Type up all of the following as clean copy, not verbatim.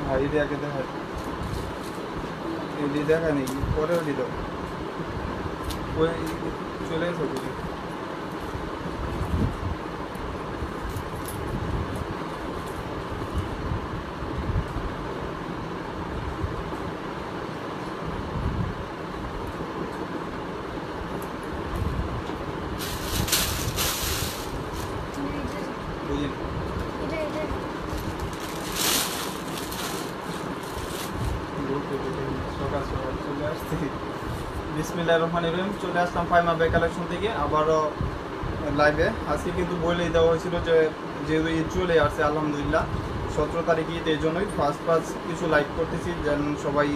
ভাই এটা আগে দেখা, এটি দেখা নেই পরেও দিল ওই চলে এসো বুঝি। সকাল সকাল চলে আসছি, বিসমিল্লাহির রহমানির রহিম। চলে আসলাম ফাইমা বে কালেকশন থেকে আবারও লাইভে। আজকে কিন্তু বলেই দেওয়া হয়েছিল যে যেহেতু ঈদ চলে আসছে আলহামদুলিল্লাহ 17 তারিখ ঈদ, এই জন্যই ফার্স্ট কিছু লাইভ করতেছি যেন সবাই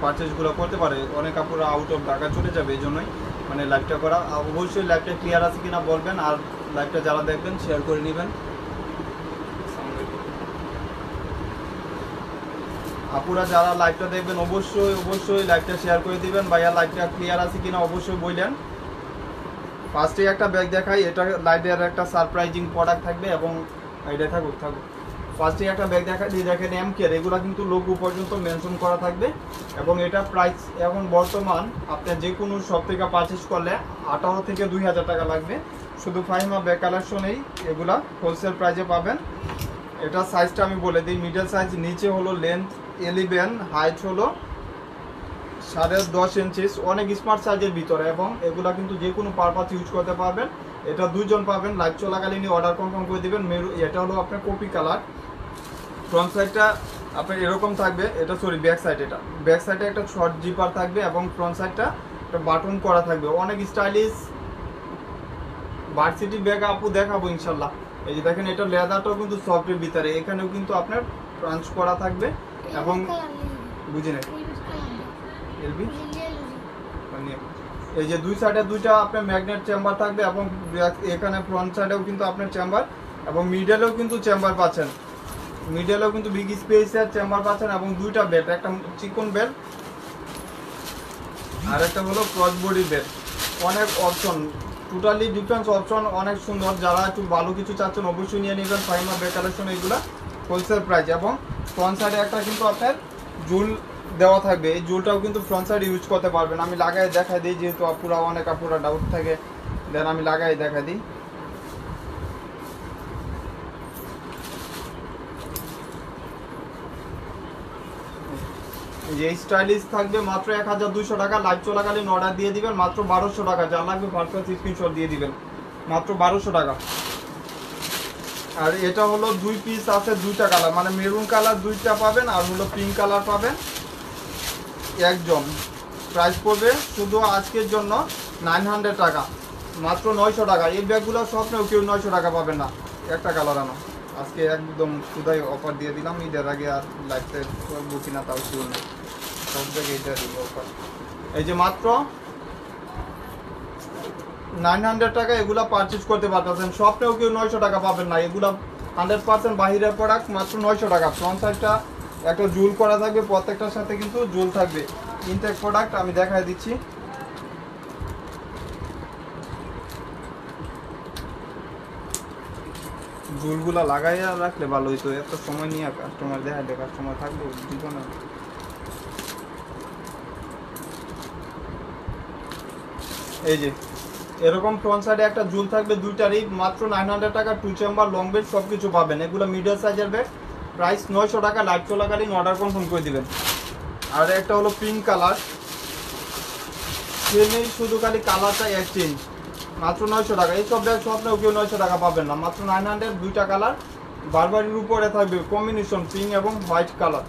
পারচেসগুলো করতে পারে। অনেক কাপড় আউট অফ ঢাকা চলে যাবে, এই জন্যই মানে লাইভটা করা। অবশ্যই লাইভটা ক্লিয়ার আছে কিনা বলবেন, আর লাইভটা যারা দেখবেন শেয়ার করে নেবেন। আপুরা যারা লাইভটা দেখবেন অবশ্যই লাইভটা শেয়ার করে দিবেন। ভাইয়া লাইভটা ক্লিয়ার আছে কিনা অবশ্যই বললেন। ফার্স্টে একটা ব্যাগ দেখাই, এটা লাইভের একটা সারপ্রাইজিং প্রোডাক্ট থাকবে এবং এটা থাকুক। ফার্স্টে একটা ব্যাগ দেখাই দিয়ে দেখেন এমকের, এগুলো কিন্তু লোগো পর্যন্ত মেনশন করা থাকবে এবং এটা প্রাইস এখন বর্তমান আপনি যে কোনো শপ থেকে পারচেস করলে 18 থেকে 2000 টাকা লাগবে। শুধু ফাহিমা ব্যাগ কালেকশনেই এগুলা হোলসেল প্রাইসে পাবেন। এটা সাইজটা আমি বলে দিই, মিডল সাইজ, নিচে হলো লেন্থ 11, হাইট হলো 10.5 ইঞ্চি, অনেক স্মার্ট সাইজের ভিতরে এবং এগুলা কিন্তু যে কোনো পারপাস ইউজ করতে পারবেন। এটা 2 জন পাবেন, লাইভ চলাকালীনই অর্ডার কনফার্ম করে দিবেন। এটা হলো আপনার কপি কালার। ফ্রন্ট সাইডটা আপনার এরকম থাকবে, এটা সরি ব্যাক সাইড, এটা ব্যাক সাইডে একটা শর্ট জিপার থাকবে এবং ফ্রন্ট সাইডটা একটা বাটন করা থাকবে। অনেক স্টাইলিশ ভার্সিটি ব্যাগ আপু দেখাবো ইনশাল্লাহ। এই যে দেখেন এটা লেদারটাও কিন্তু সফটের ভিতরে, এখানেও কিন্তু আপনার পাঞ্চ করা থাকবে এবং বুঝি না এলবি এই যে দুই সাইডে দুইটা আপনার ম্যাগনেট চেম্বার থাকবে এবং এখানে ফ্রন্ট সাইডেও কিন্তু আপনার চেম্বার এবং মিডলেও কিন্তু চেম্বার পাচ্ছেন। মিডলেও কিন্তু বিগ স্পেসের চেম্বার পাচ্ছেন এবং দুইটা বেড, একটা চিকন বেড আর একটা হলো ক্রস বডি বেড। অনেক অপশন, টোটালি ডিফারেন্স অপশন, অনেক সুন্দর। যারা একটু ভালো কিছু চাচ্ছেন অবশ্যই নিয়ে নেবেন ফাহিমা ব্যাগ কালেকশন, এগুলো হোলসেল প্রাইস। এবং ফ্রন্ট সাইডে একটা কিন্তু আপনার জুল দেওয়া থাকবে, এই জুলটাও কিন্তু ফ্রন্ট সাইড ইউজ করতে পারবেন। আমি লাগাই দেখাই দিই, যেহেতু আপুরা অনেক আপুরা ডাউট থাকে, দেন আমি লাগাই দেখাই দিই। যে স্টাইলিশ থাকবে মাত্র 1200 টাকা। লাইভ চলাকালীন অর্ডার দিয়ে দিবেন মাত্র 1200 টাকা। যা লাগবে পারফেক্ট স্ক্রিনশট দিয়ে দিবেন মাত্র 1200 টাকা। আর এটা হলো 2 পিস আছে, 2টা কালার, মানে মেরুন কালার 2টা পাবেন আর হলো পিঙ্ক কালার পাবেন একজন। প্রাইস পড়বে শুধু আজকের জন্য 900 টাকা, মাত্র 900 টাকা। এই ব্যাগগুলো স্বপ্নেও কেউ 900 টাকা পাবেন না। একটা কালার আনো, আজকে একদম শুধাই অফার দিয়ে দিলাম। ঈদের আগে আর লাইফে বুকি না তাও শিওর নেই, সব জায়গায় এটা দিব অফার। এই যে মাত্র 900 টাকা এগুলা পারচেজ করতে পারতেছেন। স্বপ্নেও কেউ 900 টাকা পাবেন না। এগুলা 100% বাহিরের প্রোডাক্ট, মাত্র 900 টাকা। ফ্রন্ট সাইডটা একটা জুল করা থাকবে, প্রত্যেকটার সাথে কিন্তু জুল থাকবে। ইনটেক প্রোডাক্ট আমি দেখাই দিচ্ছি। জুলগুলা লাগাইয়া রাখলে ভালো হইতো, এত সময় নিয়ে কাস্টমার দেখাইলে কাস্টমার থাকবে দিব না। এই যে এরকম ফ্রন্ট সাইডে একটা জুল থাকবে দুইটারই, মাত্র 900 টাকা। 2 চেম্বার লং বেড সব কিছু পাবেন। এগুলো মিডল সাইজের বেড, প্রাইস 900 টাকা। লাইভ চলাকালীন অর্ডার কনফার্ম করে দিবেন। আর একটা হলো পিঙ্ক কালার, সেমই শুধু খালি কালারটা এক্সচেঞ্জ, মাত্র 900 টাকা। এইসব ব্যাগ স্বপ্নেও কেউ 900 টাকা পাবেন না, মাত্র 900। 2টা কালার বারবারির উপরে থাকবে কম্বিনেশন, পিঙ্ক এবং হোয়াইট কালার।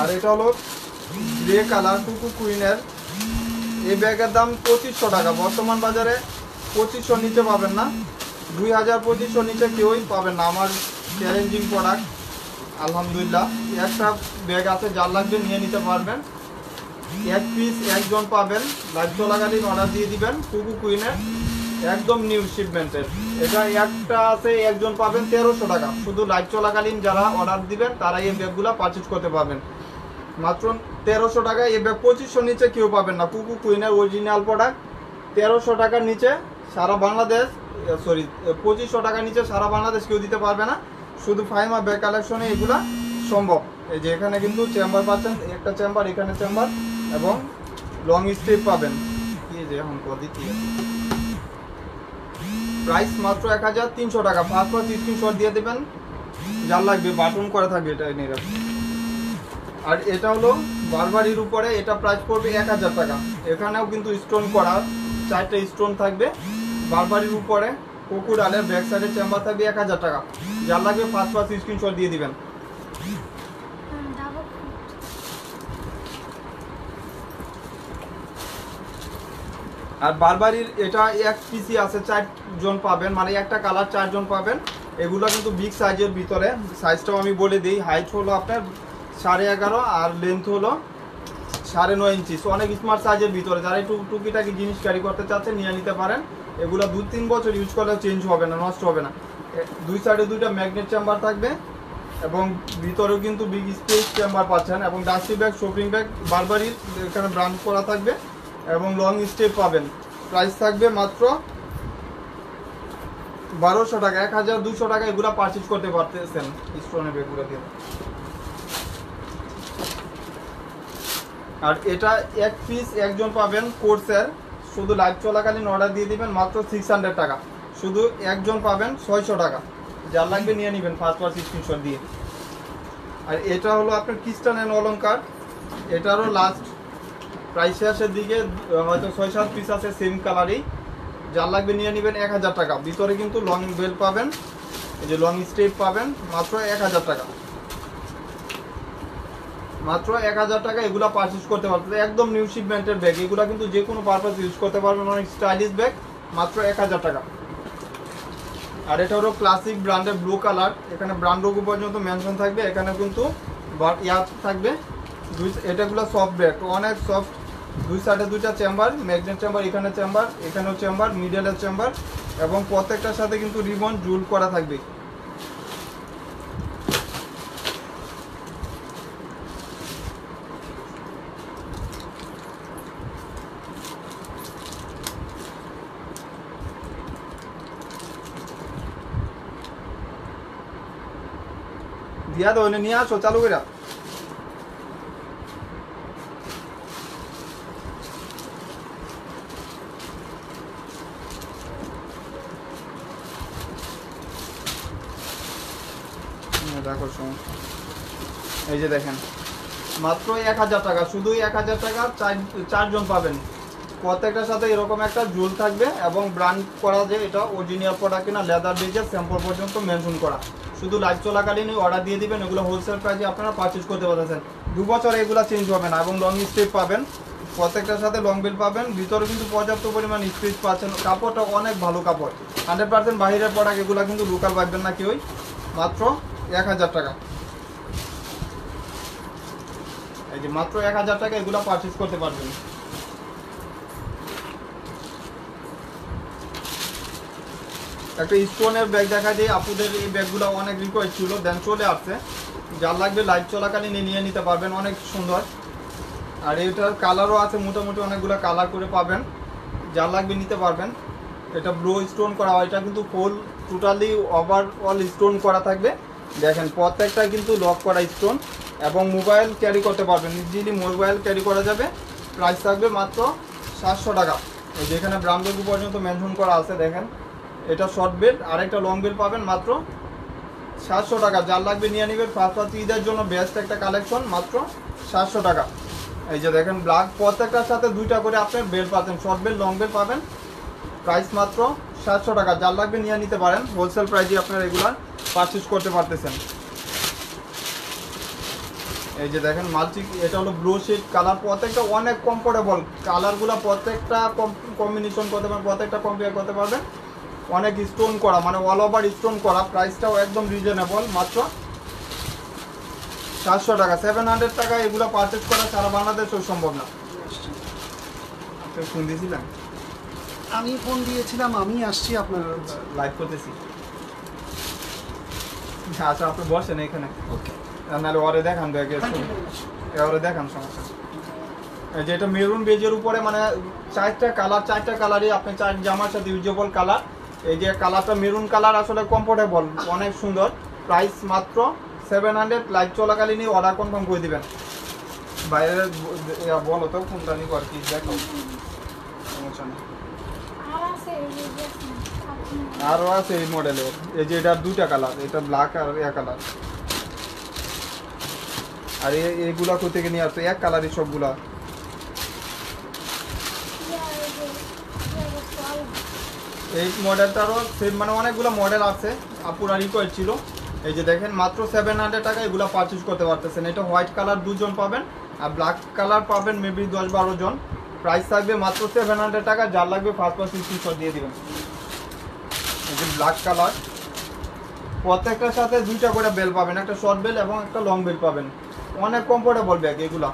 আর এটা হলো গ্রে কালার কুকু কুইনের। এই ব্যাগের দাম 2500 টাকা। বর্তমান বাজারে 2500 নিচে পাবেন না, 2000 2500 নিচে কেউই পাবেন না। আমার চ্যালেঞ্জিং প্রোডাক্ট আলহামদুলিল্লাহ। একটা ব্যাগ আছে, যার লাগবে নিয়ে নিতে পারবেন। 1 পিস একজন পাবেন। লাইভ চলাকালীন অর্ডার দিয়ে দিবেন। কুকু কুইনের একদম নিউ শিপমেন্টের। এটা একটা আছে, একজন পাবেন 1300 টাকা। শুধু লাইভ চলাকালীন যারা অর্ডার দিবেন তারাই এই ব্যাগগুলো পারচেজ করতে পারবেন মাত্র 1300 টাকা। এই ব্যাগ 2500 নিচে কেউ পাবেন না। কুকু কুইনের অরিজিনাল প্রোডাক্ট 1300 টাকার নিচে সারা বাংলাদেশ সরি 2500 টাকার নিচে সারা বাংলাদেশ কেউ দিতে পারবে না, শুধু ফাহিমা ব্যাগ কালেকশনে এগুলা সম্ভব। এই যে এখানে কিন্তু চেম্বার পাচ্ছেন, একটা চেম্বার, এখানে চেম্বার এবং লং স্ট্রিপ পাবেন। এই যে এখন পদ্ধতি প্রাইস মাত্র 1300 টাকা। পাসপোর্ট স্ক্রিনশট দিয়ে দেবেন, যার লাগবে বাটন করা থাকবে এটা নিয়ে রাখবেন। আর এটা হলো বারবারির উপরে, এটা প্রাইস পড়বে 1000 টাকা। এখানেও কিন্তু স্টোন করা, 4টে স্টোন থাকবে। বারবারির উপরে কোকুরালের ব্যাক সাইডে চেম্বার থাকবে 1000 টাকা। যার লাগবে পাসপোর্ট স্ক্রিনশট দিয়ে দিবেন। আর বারবারির এটা এক পিসি আছে, 4 জন পাবেন, মানে একটা কালার 4 জন পাবেন। এগুলো কিন্তু বিগ সাইজের ভিতরে, সাইজটাও আমি বলে দিই। হাইট হলো আপনার 11.5 আর লেন্থ হলো 9.5 ইঞ্চি। অনেক স্মার্ট সাইজের ভিতরে, যারা একটু টুকিটাকি জিনিস ক্যারি করতে চাচ্ছেন নিয়ে নিতে পারেন। এগুলো 2-3 বছর ইউজ করলেও চেঞ্জ হবে না, নষ্ট হবে না। দুই সাইডে 2টা ম্যাগনেট চেম্বার থাকবে এবং ভিতরেও কিন্তু বিগ স্পেস চেম্বার পাচ্ছেন। এবং ডাস্টি ব্যাগ, শপিং ব্যাগ বারবারির এখানে ব্র্যান্ড করা থাকবে এবং লং স্টেপ পাবেন। প্রাইস থাকবে মাত্র 1200 টাকা, 1200 টাকা এগুলো পারচেজ করতে পারতেছেন স্টোনের ব্যাগগুলো দিয়ে। আর এটা এক পিস একজন পাবেন কোর্সের, শুধু লাইভ চলাকালীন অর্ডার দিয়ে দিবেন, মাত্র 600 টাকা। শুধু একজন পাবেন 600 টাকা। যার লাগবে নিয়ে নেবেন পাসপোর্ট স্ক্রিনশট দিয়ে। আর এটা হলো আপনার ক্রিস্টান এন্ড অলংকার, এটারও লাস্ট প্রাইস শেষের দিকে হয়তো 6-7 পিস আছে সেম কালারই। যার লাগবে নিয়ে নেবেন 1000 টাকা। ভিতরে কিন্তু লং বেল পাবেন, এই যে লং স্টেপ পাবেন, মাত্র 1000 টাকা। মাত্র 1000 টাকা এগুলা পারচেজ করতে পারবেন। একদম নিউ শিপমেন্টের ব্যাগ, এগুলা কিন্তু যে কোনো পারপাস ইউজ করতে পারবেন, অনেক স্টাইলিশ ব্যাগ, মাত্র 1000 টাকা। আর এটা হলো ক্লাসিক ব্র্যান্ডের ব্লু কালার, এখানে ব্র্যান্ড লোগো পর্যন্ত মেনশন থাকবে। এখানে কিন্তু ইয়ার থাকবে, এটাগুলো সফট ব্যাগ, অনেক সফট। দুই সাইডে 2টা চেম্বার, ম্যাগনেট চেম্বার, এখানে চেম্বার, এখানেও চেম্বার, মিডলের চেম্বার এবং প্রত্যেকটার সাথে কিন্তু রিবন জুল করা থাকবে। দিয়া দাও, নিয়ে আসো, চালু করে। দেখো সমস্যা, এই যে দেখেন মাত্র 1000 টাকা, শুধু 1000 টাকা 4 জন পাবেন। প্রত্যেকটার সাথে এরকম একটা জুল থাকবে এবং ব্র্যান্ড করা, যে এটা অরিজিনাল প্রোডাক্ট কিনা লেদার বেজে স্যাম্পল পর্যন্ত মেনশন করা। শুধু লাইভ চলাকালীনই অর্ডার দিয়ে দিবেন, এগুলো হোলসেল প্রাইসে আপনারা পারচেজ করতে পারতেছেন। 2 বছর এগুলো চেঞ্জ হবে না এবং লং স্টেপ পাবেন, প্রত্যেকটার সাথে লং বেল পাবেন। ভিতরে কিন্তু পর্যাপ্ত পরিমাণ স্পেস পাচ্ছেন, কাপড়টা অনেক ভালো কাপড়, 100% বাইরের প্রোডাক্ট। এগুলো কিন্তু লোকাল পাবেন না কেউই। মাত্র 1000 টাকা, এই যে মাত্র 1000 টাকা এগুলো পারচেজ করতে পারবেন। একটা স্টোনের ব্যাগ দেখা যায়, আপুদের এই ব্যাগগুলো অনেক রিকোয়েস্ট ছিল, দেন চলে আসছে। যার লাগবে লাইভ চলাকালীন নিয়ে নিতে পারবেন, অনেক সুন্দর। আর এটার কালারও আছে, মোটামুটি অনেকগুলো কালার করে পাবেন, যার লাগবে নিতে পারবেন। এটা ব্লো স্টোন করা হয়, এটা কিন্তু ফুল টোটালি ওভারঅল স্টোন করা থাকবে। দেখেন প্রত্যেকটা কিন্তু লক করা স্টোন এবং মোবাইল ক্যারি করতে পারবেন, ইজিলি মোবাইল ক্যারি করা যাবে। প্রাইস থাকবে মাত্র 700 টাকা। এই যেখানে ব্র্যান্ড লোগো পর্যন্ত মেনশন করা আছে, দেখেন এটা শর্ট বেল্ট আর একটা লং বেল্ট পাবেন মাত্র 700 টাকা। যার লাগবে নিয়ে নেবেন, ফার্স্ট ঈদের জন্য বেস্ট একটা কালেকশন, মাত্র 700 টাকা। এই যে দেখেন ব্ল্যাক, প্রত্যেকটার সাথে 2টা করে আপনার বেল্ট পাচ্ছেন, শর্ট বেল্ট লং বেল্ট পাবেন। প্রাইস মাত্র 700 টাকা। যার লাগবে নিয়ে নিতে পারেন, হোলসেল প্রাইসে আপনারা রেগুলার পারচেজ করতে পারতেছেন। এই যে দেখেন মাল্টি, এটা হলো ব্লু শেড কালার, প্রত্যেকটা অনেক কমফোর্টেবল কালারগুলো, প্রত্যেকটা কম্বিনেশন করতে পারবেন, প্রত্যেকটা কম্পেয়ার করতে পারবেন। অনেক স্টোন করা, মানে অল ওভার স্টোন করা। প্রাইসটাও একদম রিজনেবল, মাত্র 700 টাকা। 700 টাকা এগুলো পারচেজ করা সারা বাংলাদেশেও সম্ভব না। ফোন দিয়েছিলাম, আমি ফোন দিয়েছিলাম, আমি আসছি আপনার লাইভ করতেছি। আচ্ছা আপনি বসেন এখানে, ওকে, নাহলে ওরে দেখান, ওরে দেখান, সমস্যা। এই যে এটা মেরুন বেজের উপরে, মানে 4টা কালারই আপনি 4 জামার সাথে ইউজেবল কালার। এই যে কালারটা মেরুন কালার, আসলে কমফোর্টেবল, অনেক সুন্দর। প্রাইস মাত্র 700। লাইভ চলাকালীনই অর্ডার কনফার্ম করে দিবেন। বাইরে বলো তো কোনটা নিব আর কি, দেখো সমস্যা নেই। আরও আছে এই মডেলের, এই যে এটার দুইটা কালার, এটা ব্ল্যাক আর কালার। আর এইগুলা কোথা থেকে নিয়ে আসতো, এক কালারই সবগুলা। এই মডেলটারও সেম, মানে অনেকগুলো মডেল আছে, আপুরা রিকোয়েস্ট ছিল। এই যে দেখেন মাত্র 700 টাকা এগুলো পারচেজ করতে পারতেছেন। এটা হোয়াইট কালার 2 জন পাবেন, আর ব্ল্যাক কালার পাবেন মেবি 10-12 জন। প্রাইস থাকবে মাত্র 700 টাকা। যার লাগবে ফার্স্ট পাস স্ক্রিনশট দিয়ে দিবেন। এই যে ব্ল্যাক কালার, প্রত্যেকটার সাথে 2টা করে বেল পাবেন, একটা শর্ট বেল এবং একটা লং বেল পাবেন। অনেক কমফোর্টেবল ব্যাগ এগুলা।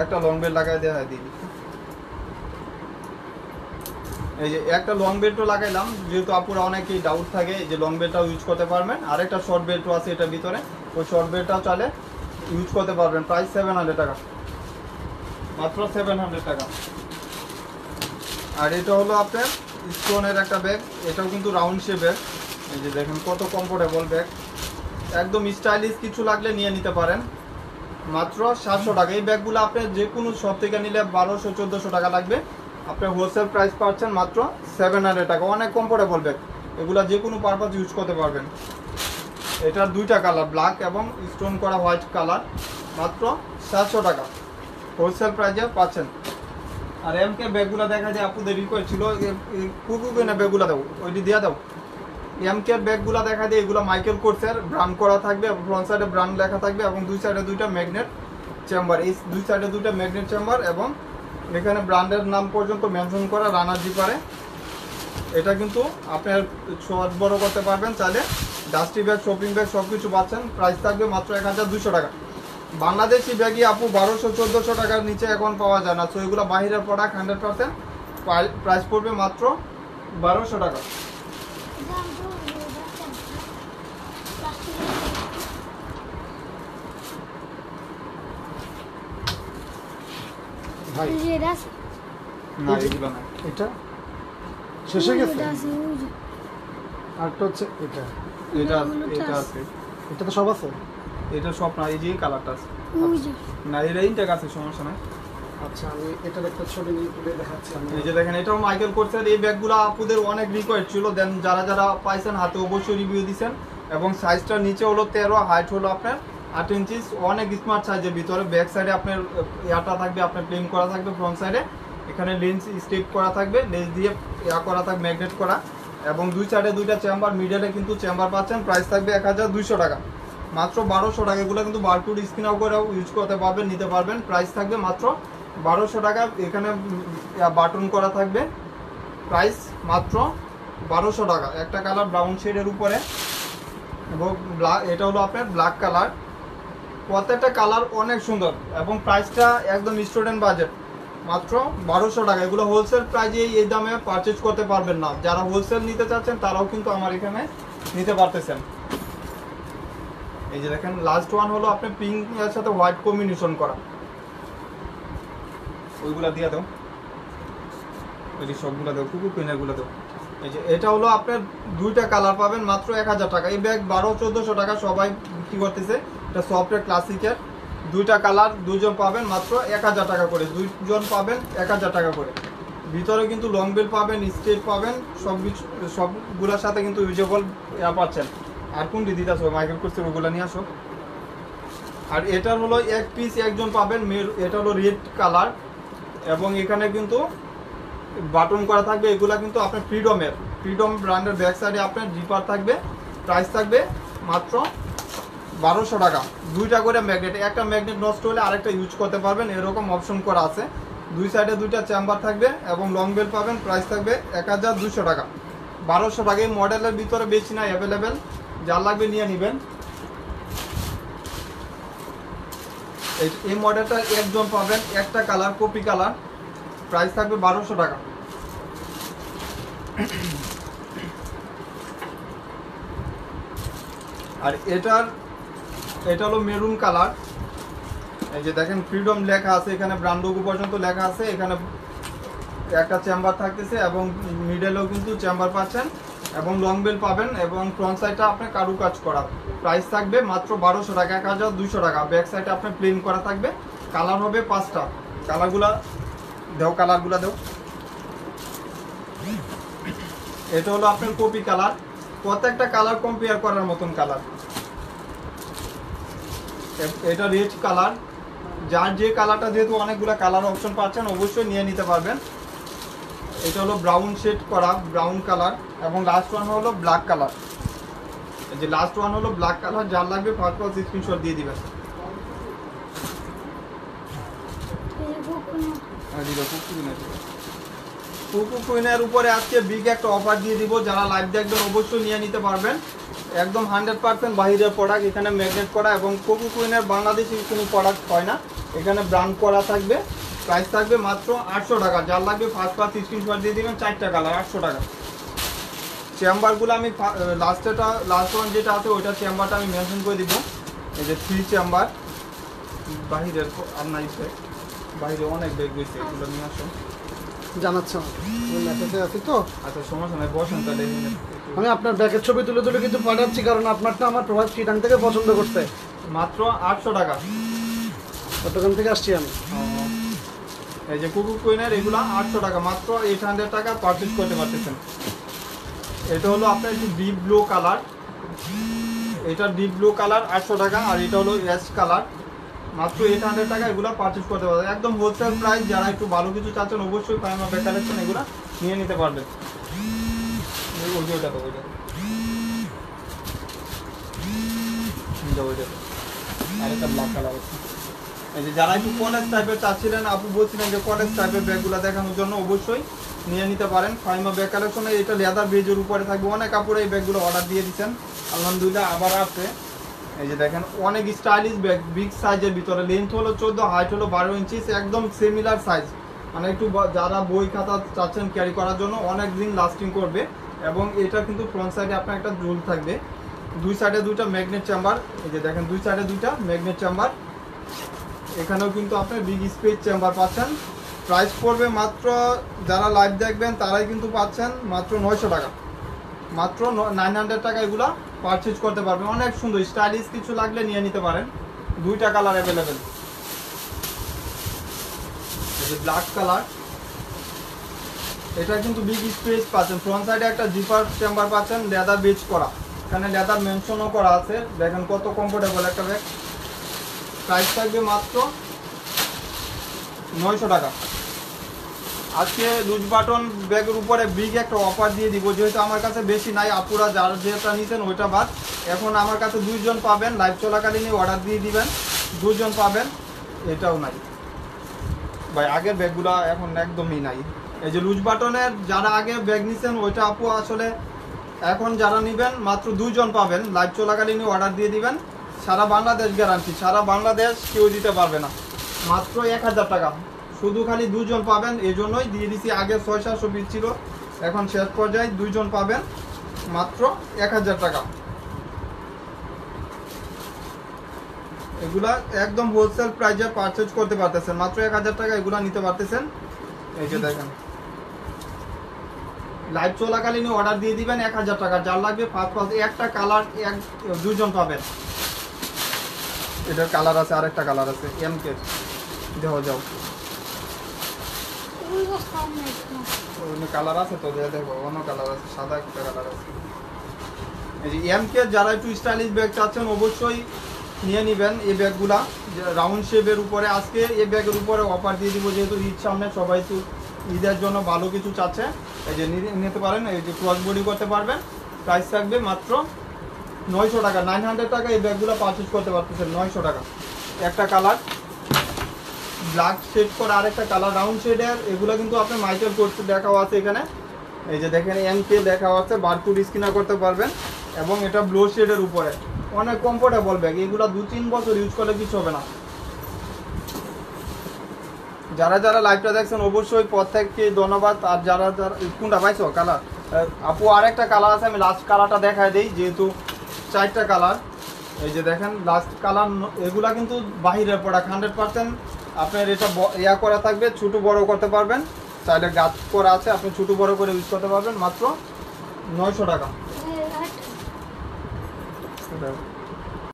একটা লং বেল্ট লাগাই দেওয়া হয় দিদি। এই যে একটা লং বেল্টও লাগাইলাম, যেহেতু আপুরা অনেকেই ডাউট থাকে যে লং বেল্টটাও ইউজ করতে পারবেন। আর একটা শর্ট বেল্টও আছে এটার ভিতরে, ওই শর্ট বেল্টটাও চালে ইউজ করতে পারবেন। প্রাইস 700 টাকা, মাত্র 700 টাকা। আর এটা হলো আপনার স্টোনের একটা ব্যাগ, এটাও কিন্তু রাউন্ড শেপের। এই যে দেখেন কত কমফোর্টেবল ব্যাগ, একদম স্টাইলিশ। কিছু লাগলে নিয়ে নিতে পারেন, মাত্র 700 টাকা। এই ব্যাগগুলো আপনি যে কোনো শপ থেকে নিলে 1200-1400 টাকা লাগবে। আপনি হোলসেল প্রাইস পাচ্ছেন মাত্র 700 টাকা। অনেক কমফোর্টেবল ব্যাগ, এগুলো যে কোনো পারপাস ইউজ করতে পারবেন। এটার 2টা কালার, ব্ল্যাক এবং স্টোন করা হোয়াইট কালার, মাত্র 700 টাকা হোলসেল প্রাইসে পাচ্ছেন। আর এমকে ব্যাগগুলো দেখা যায় আপুদের রিকোয়েস্ট ছিল, কুকুকে না ব্যাগগুলো দাও, ওইটি দিয়ে দাও। এমকে ব্যাগগুলো দেখা যায় এগুলো মাইকেল কোর্সের ব্র্যান্ড করা থাকবে, ফ্রন্ট সাইডে ব্র্যান্ড লেখা থাকবে এবং দুই সাইডে 2টা ম্যাগনেট চেম্বার। এই দুই সাইডে 2টা ম্যাগনেট চেম্বার এবং এখানে ব্র্যান্ডের নাম পর্যন্ত মেনশন করা রানার জিপারে। এটা কিন্তু আপনার ছোট বড় করতে পারবেন চাইলে। ডাস্টি ব্যাগ, শপিং ব্যাগ সব কিছু পাচ্ছেন। প্রাইস থাকবে মাত্র 1200 টাকা। বাংলাদেশি ব্যাগই আপু 1200-1400 টাকার নিচে এখন পাওয়া যায় না। তো এগুলো বাইরের প্রোডাক্ট 100%। প্রাইস পড়বে মাত্র 1200 টাকা। ভাই না এগুলো না, এটা শেষ হয়ে গেছে। আরটা হচ্ছে এটা, এটা এটা আছে, এটা তো সব আছে। এটা সব না, এই যে কালারটা আছে না, এটা ইনটেক আছে, সমস্যা নাই। আচ্ছা, আমি এটার একটা ছবি নিয়ে তুলে দেখাচ্ছি। এই যে দেখেন এটাও মাইকেল কোর্সের। এই ব্যাগগুলো আপুদের অনেক রিকোয়েস্ট ছিল, দেন যারা যারা পাইছেন হাতে অবশ্যই রিভিউ দিচ্ছেন। এবং সাইজটা নিচে হলো 13, হাইট হলো আপনার 8 ইঞ্চি। অনেক স্মার্ট সাইজের ভিতরে। ব্যাক সাইডে আপনার ইয়াটা থাকবে, আপনার প্লেন করা থাকবে। ফ্রন্ট সাইডে এখানে লেন্স স্টিক করা থাকবে, লেন্স দিয়ে ইয়া করা থাকবে, ম্যাগনেট করা। এবং দুই সাইডে 2টা চেম্বার, মিডলে কিন্তু চেম্বার পাচ্ছেন। প্রাইস থাকবে 1200 টাকা, মাত্র 1200 টাকা। এগুলো কিন্তু বারকোড স্ক্যান করেও ইউজ করতে পারবেন, নিতে পারবেন। প্রাইস থাকবে মাত্র 1200 টাকা। এখানে বাটন করা থাকবে। প্রাইস মাত্র 1200 টাকা। একটা কালার ব্রাউন শেডের উপরে এবং এটা হলো আপনার ব্ল্যাক কালার। প্রত্যেকটা কালার অনেক সুন্দর এবং প্রাইসটা একদম স্টুডেন্ট বাজেট, মাত্র 1200 টাকা। এগুলো হোলসেল প্রাইজে এই দামে পারচেজ করতে পারবেন না। যারা হোলসেল নিতে চাচ্ছেন তারাও কিন্তু আমার এখানে নিতে পারতেছেন। এই যে দেখেন লাস্ট ওয়ান হলো আপনার পিঙ্ক এর সাথে হোয়াইট কম্বিনেশন করা, ওইগুলা দিয়ে দাও, ওই যে সবগুলো দাও, কুকুর পিনারগুলো দাও। এই যে এটা হলো আপনার 2টা কালার পাবেন মাত্র 1000 টাকা। এই ব্যাগ 1200-1400 টাকা সবাই বিক্রি করতেছে। এটা সফটওয়্যার ক্লাসিকের, 2টা কালার, 2 জন পাবেন মাত্র 1000 টাকা করে। 2 জন পাবেন 1000 টাকা করে। ভিতরে কিন্তু লং বেল পাবেন, স্ট্রেট পাবেন, সবগুলোর সাথে কিন্তু ইউজেবল পাচ্ছেন। আর কোনটি দিতে আসো মাইকেল কোর্সের, ওগুলো নিয়ে আসো। আর এটার হলো এক পিস একজন পাবেন। এটা হলো রেড কালার এবং এখানে কিন্তু বাটন করা থাকবে। এগুলা কিন্তু আপনার ফ্রিডম ব্র্যান্ডের ব্যাক সাইডে আপনার জিপার থাকবে। প্রাইস থাকবে মাত্র 1200 টাকা। 2টা করে ম্যাগনেট, একটা ম্যাগনেট নষ্ট হলে আরেকটা ইউজ করতে পারবেন, এরকম অপশন করা আছে। দুই সাইডে 2টা চেম্বার থাকবে এবং লং বেল পাবেন। প্রাইস থাকবে 1200 টাকা। 1200 টাকা। এই মডেলের ভিতরে বেশি না, অ্যাভেলেবেল, যার লাগবে নিয়ে নেবেন। এই মডেলটা একজন পাবেন, একটা কালার কপি কালার, প্রাইস থাকবে 1200 টাকা। আর এটা হলো মেরুন কালার। এই যে দেখেন ফ্রিডম লেখা আছে, এখানে ব্র্যান্ড লোগো পর্যন্ত লেখা আছে, এখানে একটা চেম্বার থাকতেছে এবং মিডলেও কিন্তু চেম্বার পাচ্ছেন এবং লং বেল পাবেন এবং ফ্রন্ট সাইডটা আপনার কারুকাজ করা। প্রাইস থাকবে মাত্র 1200 টাকা, 1200 টাকা। ব্যাক সাইডে আপনার প্লেন করা থাকবে, কালার হবে 5টা। কালারগুলা দেও। এটা হলো আপনার কপি কালার, প্রত্যেকটা কালার কম্পেয়ার করার মতন কালার। এটা রেড কালার, যার যে কালারটা, যেহেতু অনেকগুলো কালার অপশন পাচ্ছেন, অবশ্যই নিয়ে নিতে পারবেন। এটা হলো ব্রাউন শেড করা, ব্রাউন কালার, এবং লাস্ট ওয়ান হলো ব্ল্যাক কালার। এই যে লাস্ট ওয়ান হলো ব্ল্যাক কালার, যার লাগবে ফার্স্ট ক্লাস স্ক্রিনশট দিয়ে দিবেন। কুকু কুইনের উপরে আজকে বিগ একটা অফার দিয়ে দিব, যারা লাইভ দেখবেন অবশ্যই নিয়ে নিতে পারবেন। একদম 100% বাহিরের প্রোডাক্ট, এখানে ম্যাগনেট করা, এবং কুকু কুইনের বাংলাদেশি কোনো প্রোডাক্ট হয় না, এখানে ব্র্যান্ড করা থাকবে। প্রাইস থাকবে মাত্র 800 টাকা, যার লাগবে ফার্স্ট ক্লাস স্ক্রিনশট দিয়ে দিবেন। 4টা কালার, 800 টাকা। চেম্বারগুলো আমি লাস্ট ওয়ান যেটা আছে ওইটা চেম্বারটা আমি মেনশন করে দিব। এই যে 3 চেম্বার, বাহিরের আপনার বাইরে অনেক ব্যাগ গেছে, এগুলো নিয়ে আসুন। জানাচ্ছি মেসেজে আছি তো। আচ্ছা সমস্যা নাই, বসেন তাহলে। আমি আপনার ব্যাগের ছবি তুলে তুলে কিন্তু পাঠাচ্ছি, কারণ আপনারটা আমার প্রভাব চিটাং থেকে পছন্দ করতে। মাত্র 800 টাকা, চট্টগ্রাম থেকে আসছি আমি। এই যে কুকু কুইনের এগুলো 800 টাকা, মাত্র 800 টাকা পারচেজ করতে পারতেছেন। এটা হলো আপনার একটু ডিপ ব্লু কালার, এটা ডিপ ব্লু কালার 800 টাকা, আর এটা হলো অ্যাশ কালার, মাত্র 800 টাকা। এগুলো পারচেজ করতে পারবেন একদম হোলসেল প্রাইস। যারা একটু ভালো কিছু চাচ্ছেন অবশ্যই ফাইমা ব্যাগ কালেকশন এগুলো নিয়ে নিতে পারবেন। আরেকটা ব্ল্যাক কালার আছে। এই যে যারা একটু কলেজ টাইপের চাচ্ছিলেন, আপু বলছিলেন যে কলেজ টাইপের ব্যাগগুলো দেখানোর জন্য, অবশ্যই নিয়ে নিতে পারেন ফাইমা ব্যাগ কালেকশনে। এটা লেদার বেজের উপরে থাকবে, অনেক কাপড়ে এই ব্যাগগুলো অর্ডার দিয়ে দিচ্ছেন, আলহামদুলিল্লাহ আবার আছে। এই যে দেখেন অনেক স্টাইলিশ ব্যাগ, বিগ সাইজের ভিতরে, লেন্থ হলো 14, হাইট হলো 12 ইঞ্চি, একদম সিমিলার সাইজ। মানে একটু যারা বই খাতা চাচ্ছেন ক্যারি করার জন্য, অনেক দিন লাস্টিং করবে। এবং এটা কিন্তু ফ্রন্ট সাইডে আপনার একটা ঝুল থাকবে, দুই সাইডে দুইটা ম্যাগনেট চেম্বার। এই যে দেখেন দুই সাইডে দুইটা ম্যাগনেট চেম্বার, এখানেও কিন্তু আপনি বিগ স্পেস চেম্বার পাচ্ছেন। প্রাইস পড়বে মাত্র, যারা লাইভ দেখবেন তারাই কিন্তু পাচ্ছেন মাত্র 900 টাকা, মাত্র 900 টাকা। এগুলা পারচেজ করতে পারবেন, অনেক সুন্দর স্টাইলিশ কিছু লাগলে নিয়ে নিতে পারেন। 2টা কালার অ্যাভেলেবেল। এই যে ব্ল্যাক কালার, এটা কিন্তু বিগ স্পেস পাচ্ছেন, ফ্রন্ট সাইডে একটা জিপার চেম্বার পাচ্ছেন, লেদার বেজ করা, এখানে লেদার মেনশনও করা আছে। দেখেন কত কমফোর্টেবল একটা ব্যাগ। প্রাইস থাকবে মাত্র 900 টাকা। আজকে লুজ বাটন ব্যাগের উপরে বিগ একটা অফার দিয়ে দিব, যেহেতু আমার কাছে বেশি নাই, আপুরা যার যেটা নিতেন ওইটা বাদ। এখন আমার কাছে 2 জন পাবেন, লাইভ চলাকালীনই অর্ডার দিয়ে দিবেন, 2 জন পাবেন। এটাও নাই ভাই, আগের ব্যাগগুলো এখন একদমই নাই। এই যে লুজ বাটনের যারা আগে ব্যাগ নিছেন ওইটা আপু আসলে এখন যারা নেবেন মাত্র 2 জন পাবেন, লাইভ চলাকালীনই অর্ডার দিয়ে দিবেন। সারা বাংলাদেশ গ্যারান্টি, সারা বাংলাদেশ কেউ দিতে পারবে না। মাত্র 1000 টাকা, শুধু খালি 2 জন পাবেন, এই জন্যই দিয়ে দিছি। আগে 600-700 পিস ছিল, এখন শেষ পর্যায়ে 2 জন পাবেন, মাত্র 1000 টাকা। এগুলা একদম হোলসেল প্রাইসে পারচেজ করতে পারতেছেন, মাত্র 1000 টাকা এগুলা নিতে পারতেছেন। এই যে দেখেন লাইভ চলাকালীন অর্ডার দিয়ে দিবেন 1000 টাকা, যার লাগবে 5 একটা কালার 2 জন পাবেন। এটার কালার আছে, আরেকটা কালার আছে এমকে, দেখো যাও অন্য কালার আছে তো, দেখো অন্য কালার আছে, সাদা একটা কালার আছে। এই যে এমকে যারা একটু স্টাইলিশ ব্যাগ চাচ্ছেন অবশ্যই নিয়ে নেবেন এই ব্যাগগুলা, রাউন্ড শেপের উপরে। আজকে এই ব্যাগের উপরে অফার দিয়ে দিব, যেহেতু ঈদ সামনে, সবাই তো ঈদের জন্য ভালো কিছু চাচ্ছে। এই যে নিতে পারেন, এই যে ক্রস বডি করতে পারবেন। প্রাইস থাকবে মাত্র 900 টাকা, 900 টাকা এই ব্যাগগুলো পারচেজ করতে পারতেছেন 900 টাকা। একটা কালার ব্ল্যাক শেড করে, আরেকটা কালার রাউন্ড শেডের, এগুলো কিন্তু আপনি মাইকেল করতে দেখাও আছে এখানে। এই যে দেখেন এমকে দেখাও আছে, বারকোড স্ক্যানার করতে পারবেন। এবং এটা ব্লু শেডের উপরে, অনেক কমফোর্টেবল ব্যাগ, এগুলো 2-3 বছর ইউজ করলে কিছু হবে না। যারা যারা লাইভটা দেখছেন অবশ্যই প্রত্যেককে ধন্যবাদ। আর যারা যারা কোনটা পাইছো কালার আপু, আর একটা কালার আছে, আমি লাস্ট কালারটা দেখাই দিই, যেহেতু 4টা কালার। এই যে দেখেন লাস্ট কালার, এগুলা কিন্তু বাহিরের প্রোডাক্ট 100%। আপনার এটা ইয়া করা থাকবে, ছোটো বড় করতে পারবেন, চাইলে গাছ করা আছে, আপনি ছোটো বড় করে ইউজ করতে পারবেন মাত্র 900 টাকা।